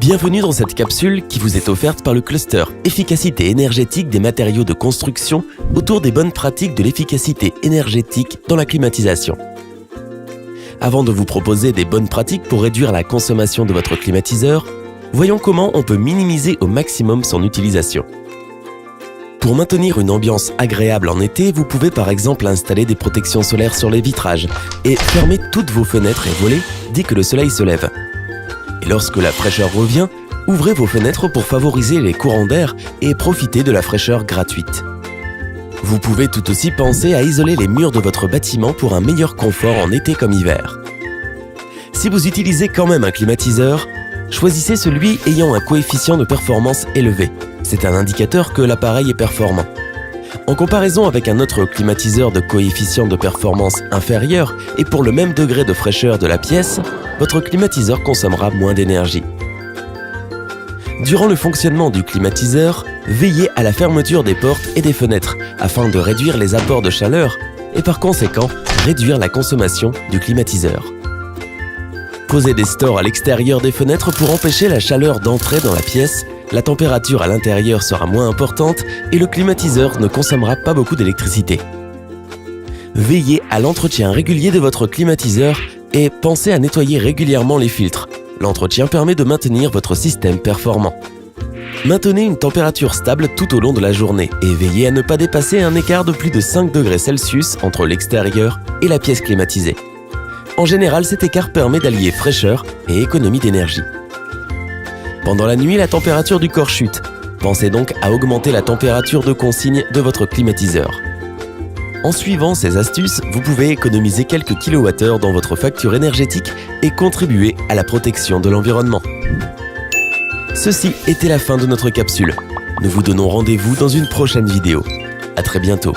Bienvenue dans cette capsule qui vous est offerte par le cluster Efficacité énergétique des matériaux de construction autour des bonnes pratiques de l'efficacité énergétique dans la climatisation. Avant de vous proposer des bonnes pratiques pour réduire la consommation de votre climatiseur, voyons comment on peut minimiser au maximum son utilisation. Pour maintenir une ambiance agréable en été, vous pouvez par exemple installer des protections solaires sur les vitrages et fermer toutes vos fenêtres et volets dès que le soleil se lève. Et lorsque la fraîcheur revient, ouvrez vos fenêtres pour favoriser les courants d'air et profiter de la fraîcheur gratuite. Vous pouvez tout aussi penser à isoler les murs de votre bâtiment pour un meilleur confort en été comme hiver. Si vous utilisez quand même un climatiseur, choisissez celui ayant un coefficient de performance élevé. C'est un indicateur que l'appareil est performant. En comparaison avec un autre climatiseur de coefficient de performance inférieur et pour le même degré de fraîcheur de la pièce, votre climatiseur consommera moins d'énergie. Durant le fonctionnement du climatiseur, veillez à la fermeture des portes et des fenêtres afin de réduire les apports de chaleur et par conséquent réduire la consommation du climatiseur. Posez des stores à l'extérieur des fenêtres pour empêcher la chaleur d'entrer dans la pièce. La température à l'intérieur sera moins importante et le climatiseur ne consommera pas beaucoup d'électricité. Veillez à l'entretien régulier de votre climatiseur et pensez à nettoyer régulièrement les filtres. L'entretien permet de maintenir votre système performant. Maintenez une température stable tout au long de la journée et veillez à ne pas dépasser un écart de plus de 5 degrés Celsius entre l'extérieur et la pièce climatisée. En général, cet écart permet d'allier fraîcheur et économie d'énergie. Pendant la nuit, la température du corps chute. Pensez donc à augmenter la température de consigne de votre climatiseur. En suivant ces astuces, vous pouvez économiser quelques kilowattheures dans votre facture énergétique et contribuer à la protection de l'environnement. Ceci était la fin de notre capsule. Nous vous donnons rendez-vous dans une prochaine vidéo. À très bientôt.